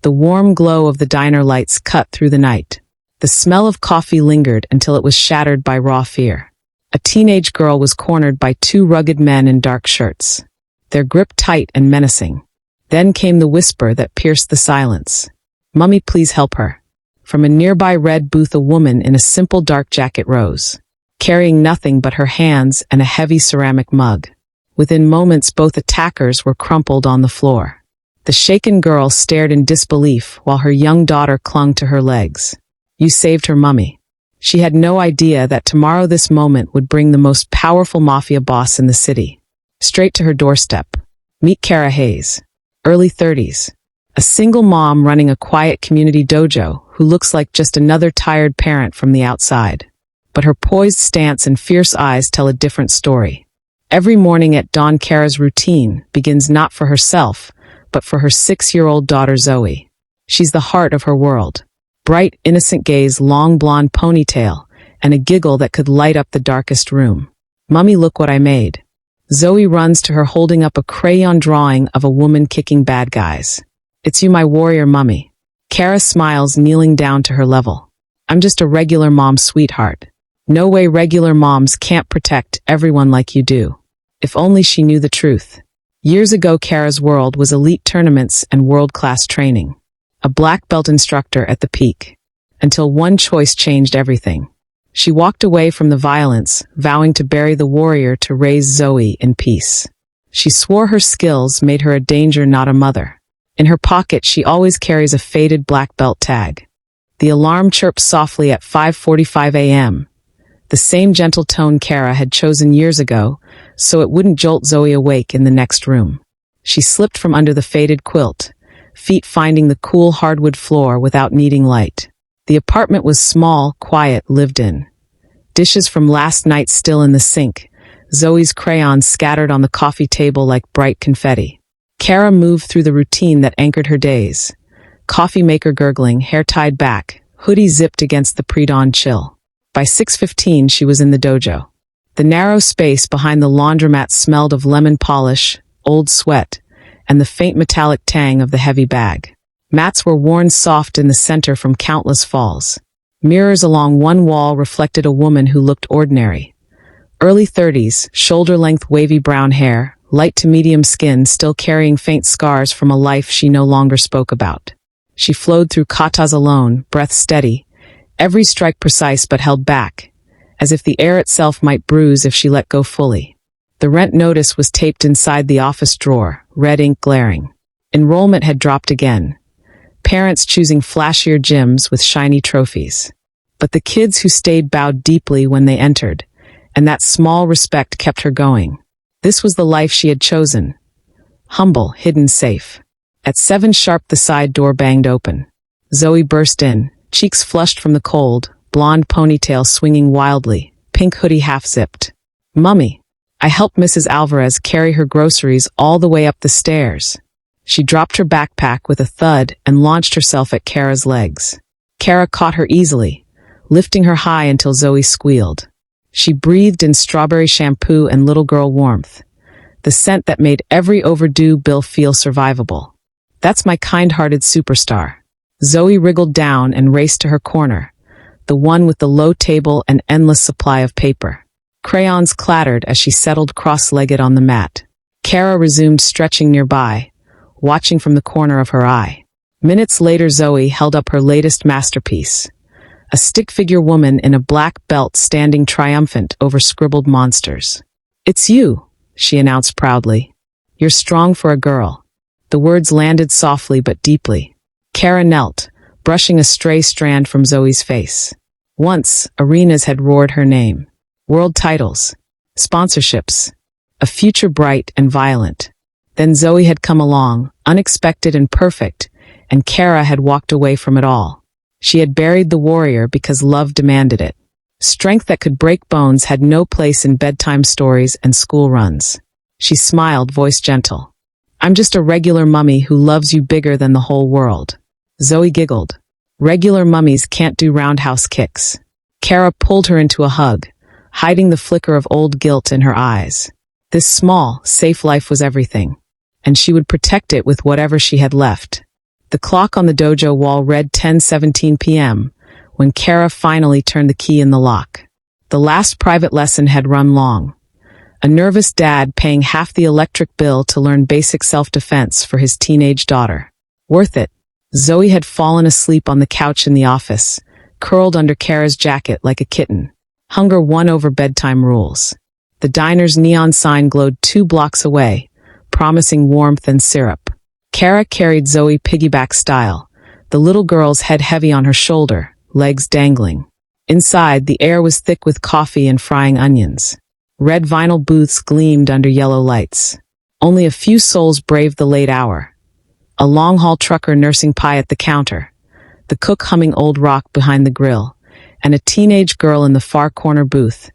The warm glow of the diner lights cut through the night. The smell of coffee lingered until it was shattered by raw fear. A teenage girl was cornered by two rugged men in dark shirts, their grip tight and menacing. Then came the whisper that pierced the silence. "Mummy, please help her." From a nearby red booth, a woman in a simple dark jacket rose, carrying nothing but her hands and a heavy ceramic mug. Within moments, both attackers were crumpled on the floor. The shaken girl stared in disbelief while her young daughter clung to her legs. "You saved her, Mummy." She had no idea that tomorrow this moment would bring the most powerful mafia boss in the city straight to her doorstep. Meet Kara Hayes, early 30s. A single mom running a quiet community dojo who looks like just another tired parent from the outside. But her poised stance and fierce eyes tell a different story. Every morning at dawn, Kara's routine begins not for herself, but for her 6-year-old daughter Zoe. She's the heart of her world. Bright, innocent gaze, long blonde ponytail, and a giggle that could light up the darkest room. "Mummy, look what I made." Zoe runs to her holding up a crayon drawing of a woman kicking bad guys. "It's you, my warrior, Mummy." Kara smiles, kneeling down to her level. "I'm just a regular mom, sweetheart." "No way, regular moms can't protect everyone like you do." If only she knew the truth. Years ago, Kara's world was elite tournaments and world-class training. A black belt instructor at the peak. Until one choice changed everything. She walked away from the violence, vowing to bury the warrior to raise Zoe in peace. She swore her skills made her a danger, not a mother. In her pocket, she always carries a faded black belt tag. The alarm chirps softly at 5:45 a.m. The same gentle tone Kara had chosen years ago, so it wouldn't jolt Zoe awake in the next room. She slipped from under the faded quilt, feet finding the cool hardwood floor without needing light. The apartment was small, quiet, lived in. Dishes from last night still in the sink, Zoe's crayons scattered on the coffee table like bright confetti. Kara moved through the routine that anchored her days. Coffee maker gurgling, hair tied back, hoodie zipped against the pre-dawn chill. By 6:15, she was in the dojo. The narrow space behind the laundromat smelled of lemon polish, old sweat, and the faint metallic tang of the heavy bag. Mats were worn soft in the center from countless falls. Mirrors along one wall reflected a woman who looked ordinary. Early 30s, shoulder-length wavy brown hair, light to medium skin, still carrying faint scars from a life she no longer spoke about. She flowed through katas alone, breath steady, every strike precise but held back, as if the air itself might bruise if she let go fully. The rent notice was taped inside the office drawer, red ink glaring. Enrollment had dropped again. Parents choosing flashier gyms with shiny trophies. But the kids who stayed bowed deeply when they entered, and that small respect kept her going. This was the life she had chosen. Humble, hidden, safe. At 7 sharp, the side door banged open. Zoe burst in, cheeks flushed from the cold, blonde ponytail swinging wildly, pink hoodie half-zipped. "Mummy." I helped Mrs. Alvarez carry her groceries all the way up the stairs. She dropped her backpack with a thud and launched herself at Kara's legs. Kara caught her easily, lifting her high until Zoe squealed. She breathed in strawberry shampoo and little girl warmth, the scent that made every overdue bill feel survivable. "That's my kind-hearted superstar." Zoe wriggled down and raced to her corner, the one with the low table and endless supply of paper. Crayons clattered as she settled cross-legged on the mat. Kara resumed stretching nearby, watching from the corner of her eye. Minutes later, Zoe held up her latest masterpiece, a stick-figure woman in a black belt standing triumphant over scribbled monsters. "It's you," she announced proudly. "You're strong for a girl." The words landed softly but deeply. Kara knelt, brushing a stray strand from Zoe's face. Once, arenas had roared her name. World titles, sponsorships, a future bright and violent. Then Zoe had come along, unexpected and perfect, and Kara had walked away from it all. She had buried the warrior because love demanded it. Strength that could break bones had no place in bedtime stories and school runs. She smiled, voice gentle. "I'm just a regular mummy who loves you bigger than the whole world." Zoe giggled. Regular mummies can't do roundhouse kicks. Kara pulled her into a hug, hiding the flicker of old guilt in her eyes. This small, safe life was everything, and she would protect it with whatever she had left. The clock on the dojo wall read 10:17 p.m. when Kara finally turned the key in the lock. The last private lesson had run long. A nervous dad paying half the electric bill to learn basic self-defense for his teenage daughter. Worth it. Zoe had fallen asleep on the couch in the office, curled under Kara's jacket like a kitten. Hunger won over bedtime rules. The diner's neon sign glowed 2 blocks away, promising warmth and syrup. Kara carried Zoe piggyback style, the little girl's head heavy on her shoulder, legs dangling. Inside, the air was thick with coffee and frying onions. Red vinyl booths gleamed under yellow lights. Only a few souls braved the late hour. A long-haul trucker nursing pie at the counter, the cook humming old rock behind the grill, and a teenage girl in the far corner booth,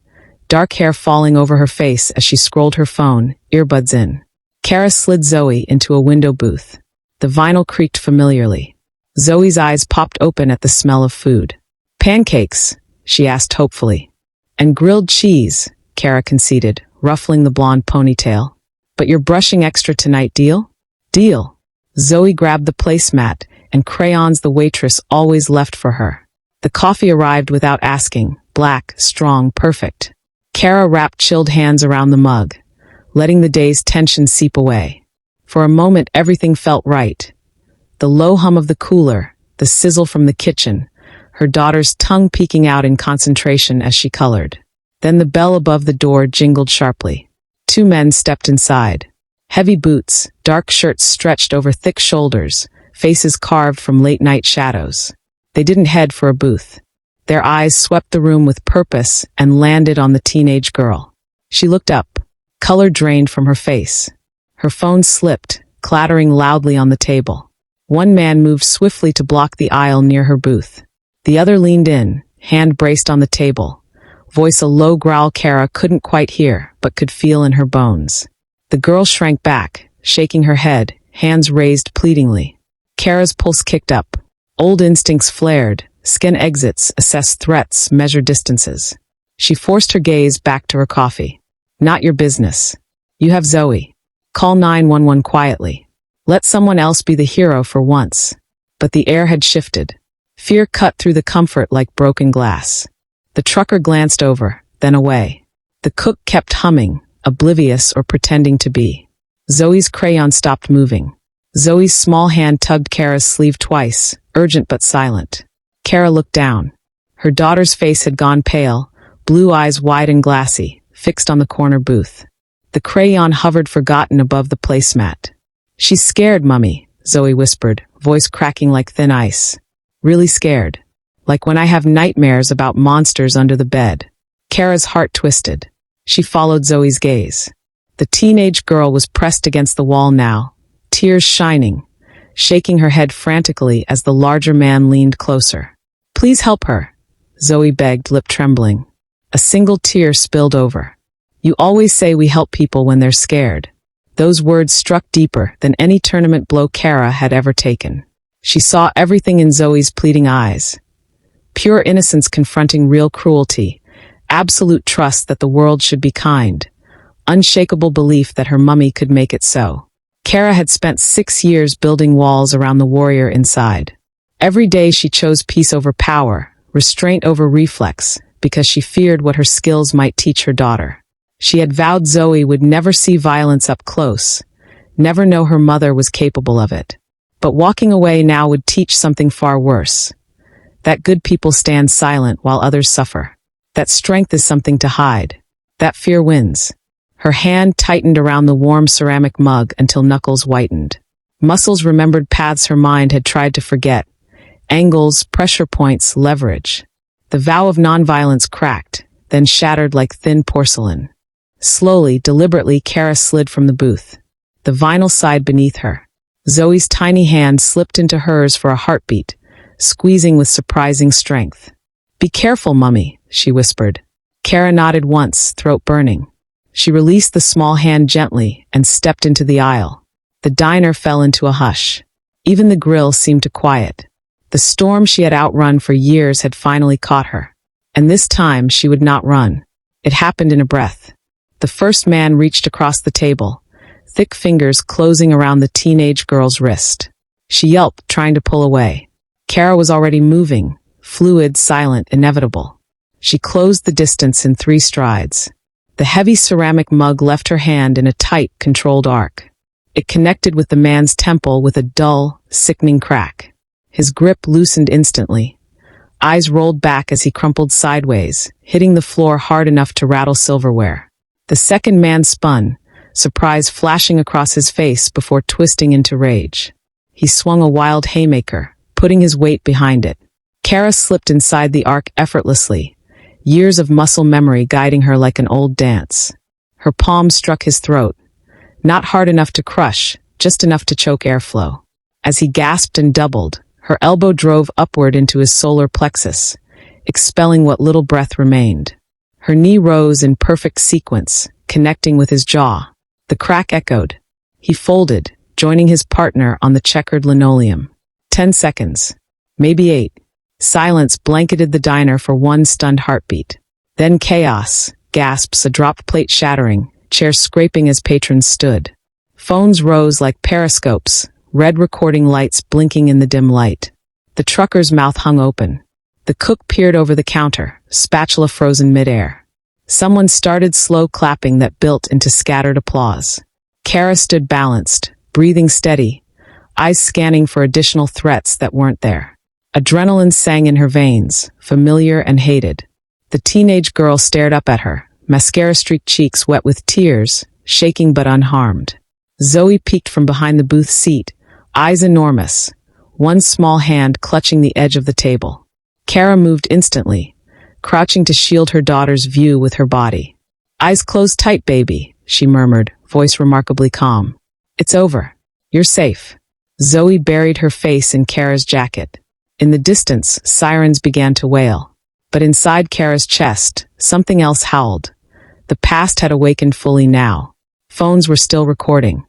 dark hair falling over her face as she scrolled her phone, earbuds in. Kara slid Zoe into a window booth. The vinyl creaked familiarly. Zoe's eyes popped open at the smell of food. "Pancakes?" she asked hopefully. "And grilled cheese," Kara conceded, ruffling the blonde ponytail. "But you're brushing extra tonight, deal?" "Deal." Zoe grabbed the placemat and crayons the waitress always left for her. The coffee arrived without asking, black, strong, perfect. Kara wrapped chilled hands around the mug, letting the day's tension seep away. For a moment, everything felt right. The low hum of the cooler, the sizzle from the kitchen, her daughter's tongue peeking out in concentration as she colored. Then the bell above the door jingled sharply. 2 men stepped inside. Heavy boots, dark shirts stretched over thick shoulders, faces carved from late-night shadows. They didn't head for a booth. Their eyes swept the room with purpose and landed on the teenage girl. She looked up, color drained from her face. Her phone slipped, clattering loudly on the table. One man moved swiftly to block the aisle near her booth. The other leaned in, hand braced on the table, voice a low growl Kara couldn't quite hear but could feel in her bones. The girl shrank back, shaking her head, hands raised pleadingly. Kara's pulse kicked up. Old instincts flared, scan exits, assess threats, measure distances. She forced her gaze back to her coffee. "Not your business. You have Zoe. Call 911 quietly. Let someone else be the hero for once." But the air had shifted. Fear cut through the comfort like broken glass. The trucker glanced over, then away. The cook kept humming, oblivious or pretending to be. Zoe's crayon stopped moving. Zoe's small hand tugged Kara's sleeve twice, urgent but silent. Kara looked down. Her daughter's face had gone pale, blue eyes wide and glassy, fixed on the corner booth. The crayon hovered forgotten above the placemat. "She's scared, Mummy," Zoe whispered, voice cracking like thin ice. "Really scared. Like when I have nightmares about monsters under the bed." Kara's heart twisted. She followed Zoe's gaze. The teenage girl was pressed against the wall now, tears shining, shaking her head frantically as the larger man leaned closer. "Please help her," Zoe begged, lip trembling. A single tear spilled over. "You always say we help people when they're scared." Those words struck deeper than any tournament blow Kara had ever taken. She saw everything in Zoe's pleading eyes. Pure innocence confronting real cruelty, absolute trust that the world should be kind, unshakable belief that her mummy could make it so. Kara had spent 6 years building walls around the warrior inside. Every day she chose peace over power, restraint over reflex, because she feared what her skills might teach her daughter. She had vowed Zoe would never see violence up close, never know her mother was capable of it. But walking away now would teach something far worse. That good people stand silent while others suffer. That strength is something to hide. That fear wins. Her hand tightened around the warm ceramic mug until knuckles whitened. Muscles remembered paths her mind had tried to forget. Angles, pressure points, leverage. The vow of nonviolence cracked, then shattered like thin porcelain. Slowly, deliberately, Kara slid from the booth. The vinyl sighed beneath her. Zoe's tiny hand slipped into hers for a heartbeat, squeezing with surprising strength. "Be careful, Mummy," she whispered. Kara nodded once, throat burning. She released the small hand gently and stepped into the aisle. The diner fell into a hush. Even the grill seemed to quiet. The storm she had outrun for years had finally caught her. And this time she would not run. It happened in a breath. The first man reached across the table, thick fingers closing around the teenage girl's wrist. She yelped, trying to pull away. Kara was already moving, fluid, silent, inevitable. She closed the distance in 3 strides. The heavy ceramic mug left her hand in a tight, controlled arc. It connected with the man's temple with a dull, sickening crack. His grip loosened instantly. Eyes rolled back as he crumpled sideways, hitting the floor hard enough to rattle silverware. The second man spun, surprise flashing across his face before twisting into rage. He swung a wild haymaker, putting his weight behind it. Kara slipped inside the arc effortlessly, years of muscle memory guiding her like an old dance. Her palm struck his throat, not hard enough to crush, just enough to choke airflow. As he gasped and doubled, her elbow drove upward into his solar plexus, expelling what little breath remained. Her knee rose in perfect sequence, connecting with his jaw. The crack echoed. He folded, joining his partner on the checkered linoleum. 10 seconds. Maybe 8. Silence blanketed the diner for one stunned heartbeat. Then chaos, gasps, a dropped plate shattering, chairs scraping as patrons stood. Phones rose like periscopes, red recording lights blinking in the dim light. The trucker's mouth hung open. The cook peered over the counter, spatula frozen midair. Someone started slow clapping that built into scattered applause. Kara stood balanced, breathing steady, eyes scanning for additional threats that weren't there. Adrenaline sang in her veins, familiar and hated. The teenage girl stared up at her, mascara-streaked cheeks wet with tears, shaking but unharmed. Zoe peeked from behind the booth seat, eyes enormous, one small hand clutching the edge of the table. Kara moved instantly, crouching to shield her daughter's view with her body. "Eyes closed tight, baby," she murmured, voice remarkably calm. "It's over. You're safe." Zoe buried her face in Kara's jacket. In the distance, sirens began to wail. But inside Kara's chest, something else howled. The past had awakened fully now. Phones were still recording.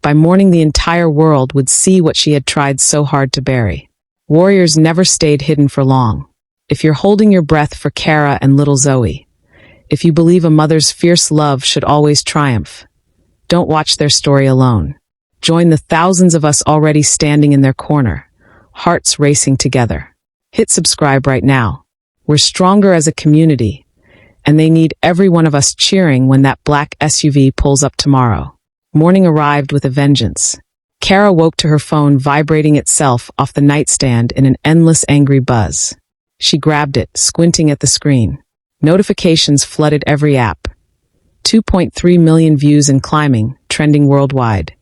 By morning, the entire world would see what she had tried so hard to bury. Warriors never stayed hidden for long. If you're holding your breath for Kara and little Zoe, if you believe a mother's fierce love should always triumph, don't watch their story alone. Join the thousands of us already standing in their corner, hearts racing together. Hit subscribe right now. We're stronger as a community, and they need every one of us cheering when that black SUV pulls up tomorrow. Morning arrived with a vengeance. Kara woke to her phone vibrating itself off the nightstand in an endless angry buzz. She grabbed it, squinting at the screen. Notifications flooded every app. 2.3 million views and climbing, trending worldwide.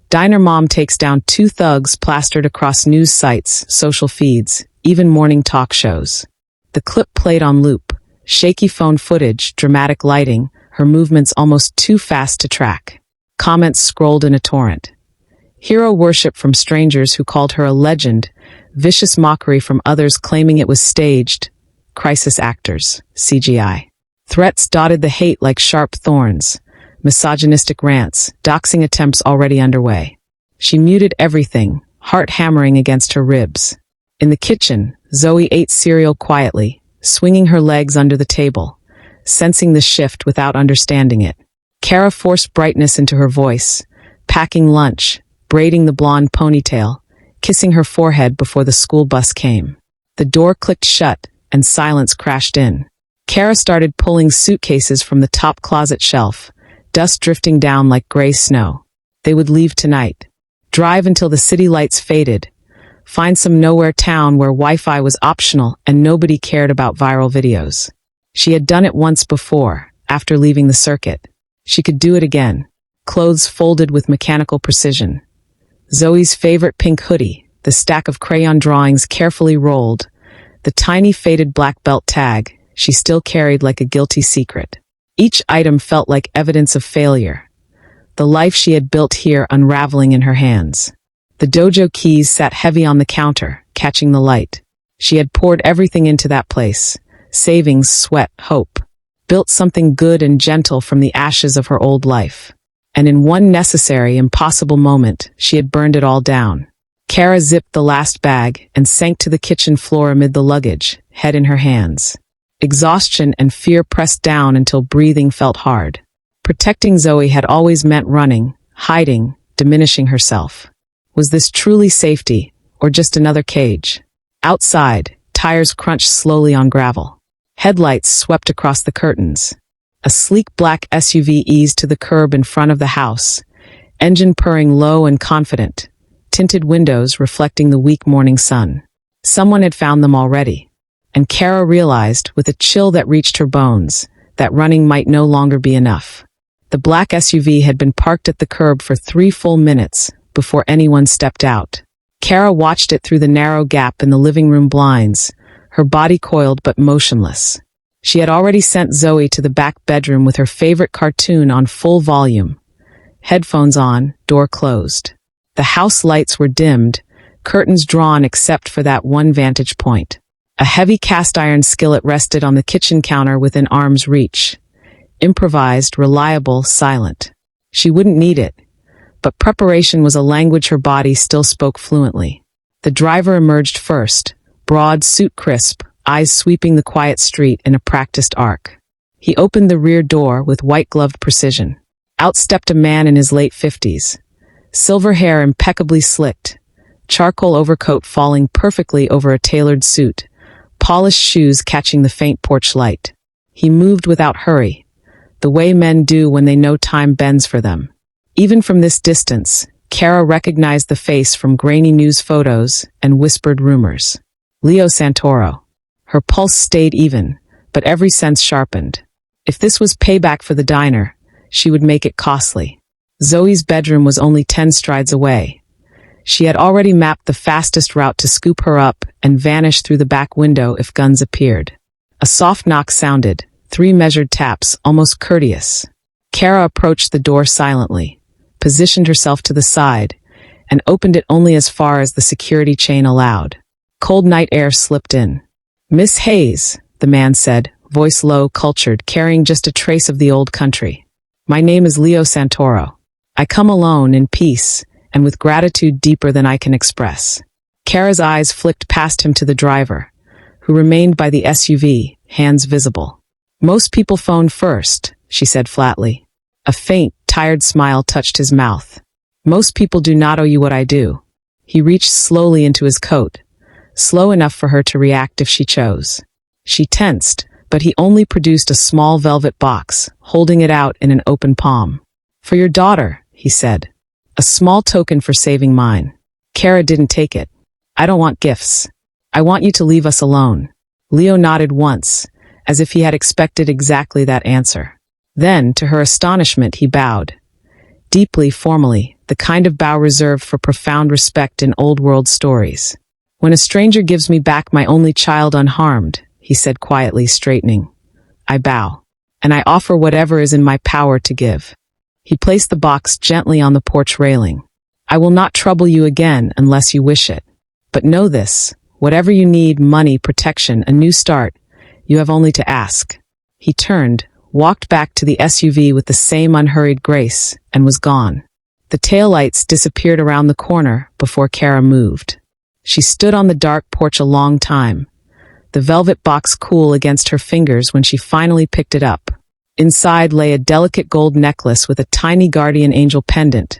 Diner mom takes down 2 thugs plastered across news sites, social feeds, even morning talk shows. The clip played on loop. Shaky phone footage, dramatic lighting, her movements almost too fast to track. Comments scrolled in a torrent. Hero worship from strangers who called her a legend, vicious mockery from others claiming it was staged, crisis actors, CGI. Threats dotted the hate like sharp thorns, misogynistic rants, doxing attempts already underway. She muted everything, heart hammering against her ribs. In the kitchen, Zoe ate cereal quietly, swinging her legs under the table, sensing the shift without understanding it. Kara forced brightness into her voice, packing lunch, braiding the blonde ponytail, kissing her forehead before the school bus came. The door clicked shut, and silence crashed in. Kara started pulling suitcases from the top closet shelf, dust drifting down like gray snow. They would leave tonight. Drive until the city lights faded. Find some nowhere town where Wi-Fi was optional and nobody cared about viral videos. She had done it once before, after leaving the circuit. She could do it again. Clothes folded with mechanical precision. Zoe's favorite pink hoodie, the stack of crayon drawings carefully rolled, the tiny faded black belt tag she still carried like a guilty secret. Each item felt like evidence of failure, the life she had built here unraveling in her hands. The dojo keys sat heavy on the counter, catching the light. She had poured everything into that place, savings, sweat, hope. Built something good and gentle from the ashes of her old life. And in one necessary, impossible moment, she had burned it all down. Kara zipped the last bag and sank to the kitchen floor amid the luggage, head in her hands. Exhaustion and fear pressed down until breathing felt hard. Protecting Zoe had always meant running, hiding, diminishing herself. Was this truly safety, or just another cage? Outside, tires crunched slowly on gravel. Headlights swept across the curtains. A sleek black SUV eased to the curb in front of the house, engine purring low and confident, tinted windows reflecting the weak morning sun. Someone had found them already, and Kara realized, with a chill that reached her bones, that running might no longer be enough. The black SUV had been parked at the curb for 3 full minutes before anyone stepped out. Kara watched it through the narrow gap in the living room blinds, her body coiled but motionless. She had already sent Zoe to the back bedroom with her favorite cartoon on full volume. Headphones on, door closed. The house lights were dimmed, curtains drawn except for that one vantage point. A heavy cast-iron skillet rested on the kitchen counter within arm's reach. Improvised, reliable, silent. She wouldn't need it, but preparation was a language her body still spoke fluently. The driver emerged first, broad, suit crisp, eyes sweeping the quiet street in a practiced arc. He opened the rear door with white-gloved precision. Out stepped a man in his late 50s. Silver hair impeccably slicked, charcoal overcoat falling perfectly over a tailored suit, polished shoes catching the faint porch light. He moved without hurry, the way men do when they know time bends for them. Even from this distance, Kara recognized the face from grainy news photos and whispered rumors. Leo Santoro. Her pulse stayed even, but every sense sharpened. If this was payback for the diner, she would make it costly. Zoe's bedroom was only 10 strides away. She had already mapped the fastest route to scoop her up and vanish through the back window if guns appeared. A soft knock sounded, 3 measured taps, almost courteous. Kara approached the door silently, positioned herself to the side, and opened it only as far as the security chain allowed. Cold night air slipped in. "Miss Hayes," the man said, voice low, cultured, carrying just a trace of the old country. "My name is Leo Santoro. I come alone, in peace, and with gratitude deeper than I can express." Kara's eyes flicked past him to the driver, who remained by the SUV, hands visible. "Most people phone first," she said flatly. A faint, tired smile touched his mouth. "Most people do not owe you what I do." He reached slowly into his coat, slow enough for her to react if she chose. She tensed, but he only produced a small velvet box, holding it out in an open palm. "For your daughter," he said. "A small token for saving mine." Kara didn't take it. "I don't want gifts. I want you to leave us alone." Leo nodded once, as if he had expected exactly that answer. Then, to her astonishment, he bowed. Deeply, formally, the kind of bow reserved for profound respect in old-world stories. "When a stranger gives me back my only child unharmed," he said quietly, straightening, "I bow, and I offer whatever is in my power to give." He placed the box gently on the porch railing. "I will not trouble you again unless you wish it. But know this, whatever you need, money, protection, a new start, you have only to ask." He turned, walked back to the SUV with the same unhurried grace, and was gone. The taillights disappeared around the corner before Kara moved. She stood on the dark porch a long time, the velvet box cool against her fingers when she finally picked it up. Inside lay a delicate gold necklace with a tiny guardian angel pendant.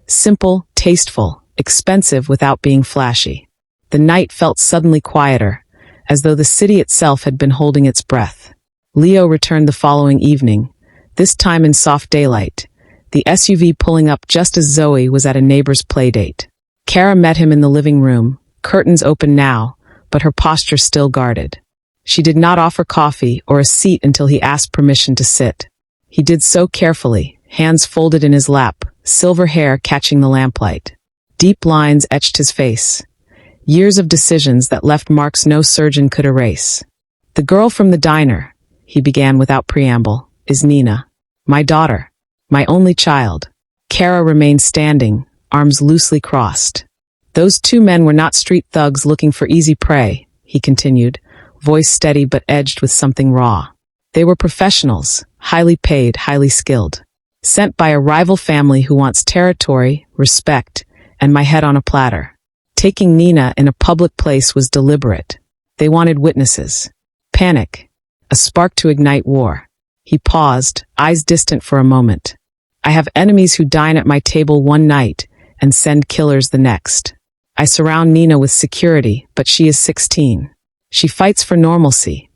Simple, tasteful, expensive without being flashy. The night felt suddenly quieter, as though the city itself had been holding its breath. Leo returned the following evening, this time in soft daylight, the SUV pulling up just as Zoe was at a neighbor's playdate. Kara met him in the living room, curtains open now, but her posture still guarded. She did not offer coffee or a seat until he asked permission to sit. He did so carefully, hands folded in his lap, silver hair catching the lamplight. Deep lines etched his face. Years of decisions that left marks no surgeon could erase. "The girl from the diner," he began without preamble, "is Nina. My daughter. My only child." Kara remained standing, arms loosely crossed. "Those 2 men were not street thugs looking for easy prey," he continued, voice steady but edged with something raw. "They were professionals, highly paid, highly skilled. Sent by a rival family who wants territory, respect, and my head on a platter. Taking Nina in a public place was deliberate. They wanted witnesses. Panic. A spark to ignite war." He paused, eyes distant for a moment. "I have enemies who dine at my table one night, and send killers the next. I surround Nina with security, but she is 16. She fights for normalcy.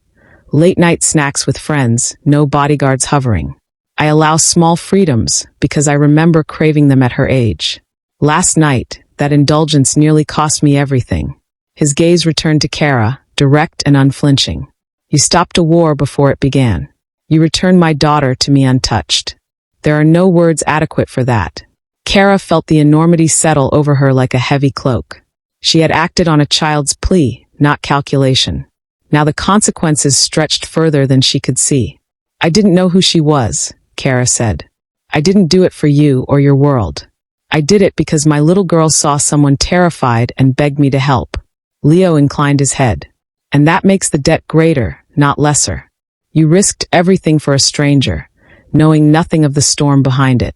Late night snacks with friends, no bodyguards hovering. I allow small freedoms because I remember craving them at her age. Last night, that indulgence nearly cost me everything. His gaze returned to Kara, direct and unflinching. You stopped a war before it began. You returned my daughter to me untouched. There are no words adequate for that. Kara felt the enormity settle over her like a heavy cloak. She had acted on a child's plea, not calculation. Now the consequences stretched further than she could see. I didn't know who she was, Kara said. I didn't do it for you or your world. I did it because my little girl saw someone terrified and begged me to help. Leo inclined his head. And that makes the debt greater, not lesser. You risked everything for a stranger, knowing nothing of the storm behind it.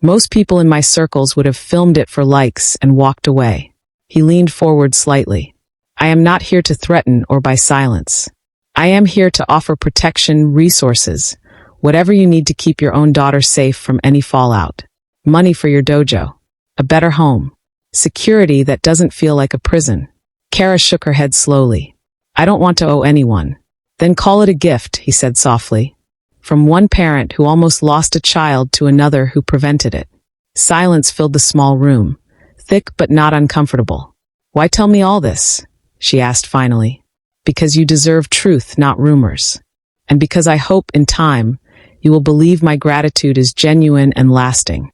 Most people in my circles would have filmed it for likes and walked away. He leaned forward slightly. I am not here to threaten or buy silence. I am here to offer protection, resources, whatever you need to keep your own daughter safe from any fallout. Money for your dojo. A better home. Security that doesn't feel like a prison. Kara shook her head slowly. I don't want to owe anyone. Then call it a gift, he said softly. From one parent who almost lost a child to another who prevented it. Silence filled the small room, thick but not uncomfortable. Why tell me all this? She asked finally. Because you deserve truth, not rumors. And because I hope in time, you will believe my gratitude is genuine and lasting.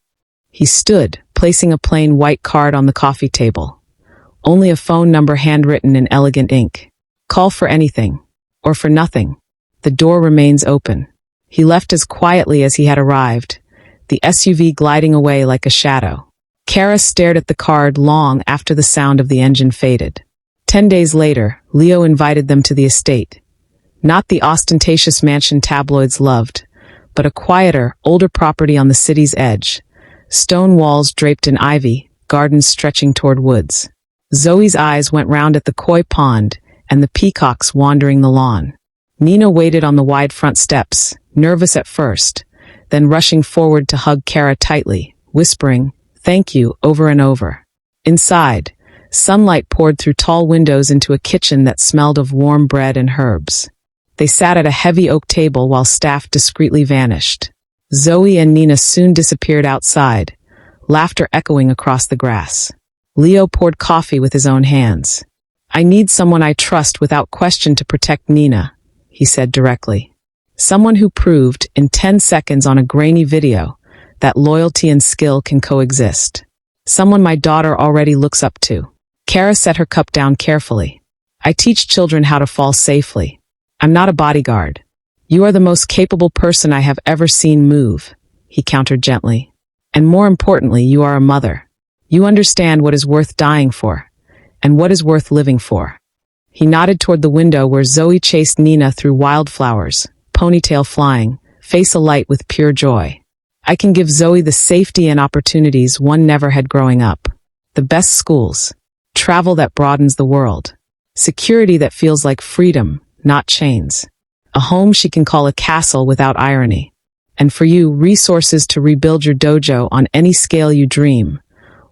He stood, placing a plain white card on the coffee table. Only a phone number handwritten in elegant ink. Call for anything. Or for nothing. The door remains open. He left as quietly as he had arrived, the SUV gliding away like a shadow. Kara stared at the card long after the sound of the engine faded. 10 days later, Leo invited them to the estate. Not the ostentatious mansion tabloids loved, but a quieter, older property on the city's edge. Stone walls draped in ivy, gardens stretching toward woods. Zoe's eyes went round at the koi pond and the peacocks wandering the lawn. Nina waited on the wide front steps, nervous at first, then rushing forward to hug Kara tightly, whispering, "Thank you," over and over. Inside, sunlight poured through tall windows into a kitchen that smelled of warm bread and herbs. They sat at a heavy oak table while staff discreetly vanished. Zoe and Nina soon disappeared outside, laughter echoing across the grass. Leo poured coffee with his own hands. I need someone I trust without question to protect Nina, he said directly. Someone who proved, in 10 seconds on a grainy video, that loyalty and skill can coexist. Someone my daughter already looks up to. Kara set her cup down carefully. I teach children how to fall safely. I'm not a bodyguard. You are the most capable person I have ever seen move, he countered gently. And more importantly, you are a mother. You understand what is worth dying for, and what is worth living for. He nodded toward the window where Zoe chased Nina through wildflowers, ponytail flying, face alight with pure joy. I can give Zoe the safety and opportunities one never had growing up. The best schools. Travel that broadens the world. Security that feels like freedom, not chains. A home she can call a castle without irony. And for you, resources to rebuild your dojo on any scale you dream,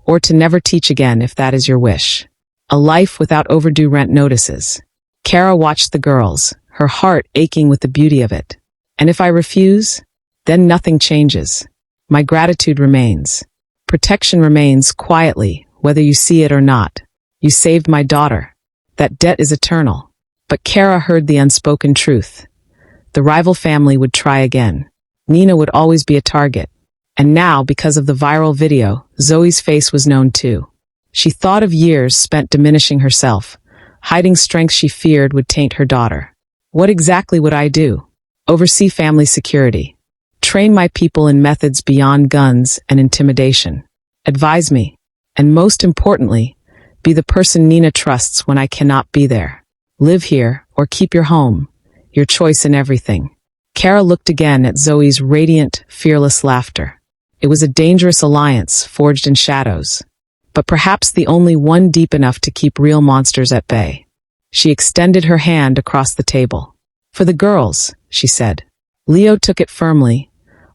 or to never teach again if that is your wish. A life without overdue rent notices. Kara watched the girls, her heart aching with the beauty of it. And if I refuse, then nothing changes. My gratitude remains. Protection remains quietly, whether you see it or not. You saved my daughter. That debt is eternal. But Kara heard the unspoken truth. The rival family would try again. Nina would always be a target. And now, because of the viral video, Zoe's face was known too. She thought of years spent diminishing herself, hiding strengths she feared would taint her daughter. What exactly would I do? Oversee family security. Train my people in methods beyond guns and intimidation. Advise me. And most importantly, be the person Nina trusts when I cannot be there. Live here or keep your home. Your choice in everything. Kara looked again at Zoe's radiant, fearless laughter. It was a dangerous alliance forged in shadows, but perhaps the only one deep enough to keep real monsters at bay. She extended her hand across the table. For the girls, she said. Leo took it firmly,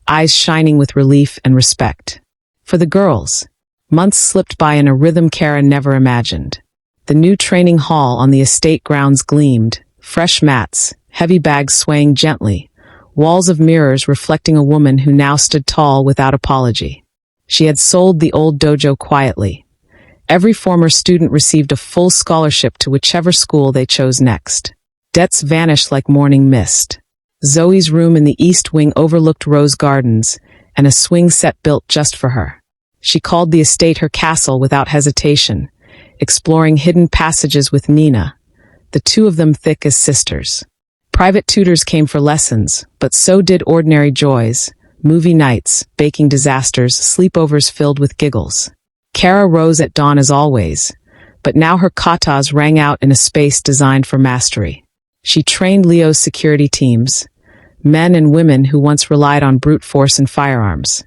eyes shining with relief and respect. For the girls. Months slipped by in a rhythm Kara never imagined. The new training hall on the estate grounds gleamed, fresh mats, heavy bags swaying gently, walls of mirrors reflecting a woman who now stood tall without apology. She had sold the old dojo quietly. Every former student received a full scholarship to whichever school they chose next. Debts vanished like morning mist. Zoe's room in the east wing overlooked rose gardens, and a swing set built just for her. She called the estate her castle without hesitation, exploring hidden passages with Nina, the two of them thick as sisters. Private tutors came for lessons, but so did ordinary joys, movie nights, baking disasters, sleepovers filled with giggles. Kara rose at dawn as always, but now her katas rang out in a space designed for mastery. She trained Leo's security teams, men and women who once relied on brute force and firearms,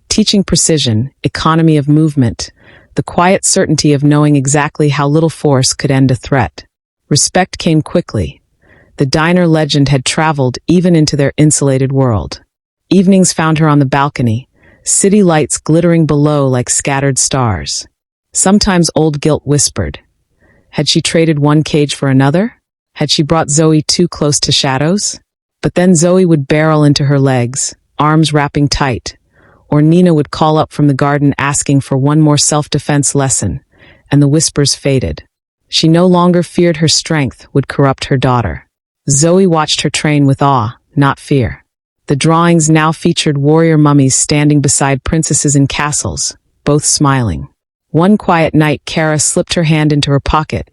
teaching precision, economy of movement, the quiet certainty of knowing exactly how little force could end a threat. Respect came quickly. The diner legend had traveled even into their insulated world. Evenings found her on the balcony, city lights glittering below like scattered stars. Sometimes old guilt whispered. Had she traded one cage for another? Had she brought Zoe too close to shadows? But then Zoe would barrel into her legs, arms wrapping tight, or Nina would call up from the garden asking for one more self-defense lesson, and the whispers faded. She no longer feared her strength would corrupt her daughter. Zoe watched her train with awe, not fear. The drawings now featured warrior mummies standing beside princesses in castles, both smiling. One quiet night, Kara slipped her hand into her pocket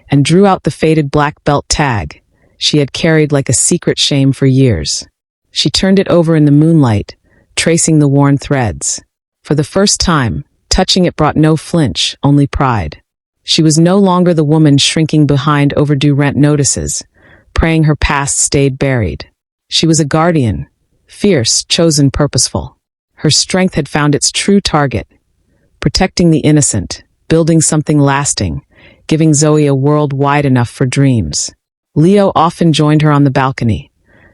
and drew out the faded black belt tag she had carried like a secret shame for years. She turned it over in the moonlight, tracing the worn threads. For the first time, touching it brought no flinch, only pride. She was no longer the woman shrinking behind overdue rent notices, praying her past stayed buried. She was a guardian, fierce, chosen, purposeful. Her strength had found its true target, protecting the innocent, building something lasting, giving Zoe a world wide enough for dreams. Leo often joined her on the balcony,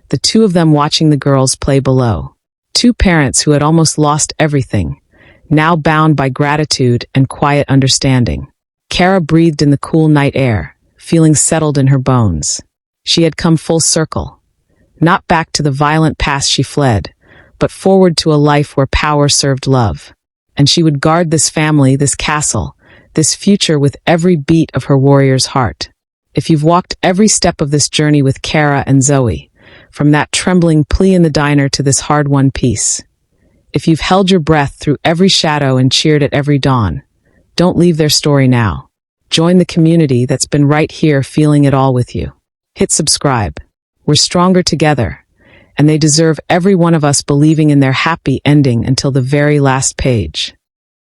the two of them watching the girls play below. Two parents who had almost lost everything, now bound by gratitude and quiet understanding. Kara breathed in the cool night air, feeling settled in her bones. She had come full circle. Not back to the violent past she fled, but forward to a life where power served love. And she would guard this family, this castle, this future with every beat of her warrior's heart. If you've walked every step of this journey with Kara and Zoe, from that trembling plea in the diner to this hard-won peace, if you've held your breath through every shadow and cheered at every dawn, don't leave their story now. Join the community that's been right here feeling it all with you. Hit subscribe. We're stronger together, and they deserve every one of us believing in their happy ending until the very last page.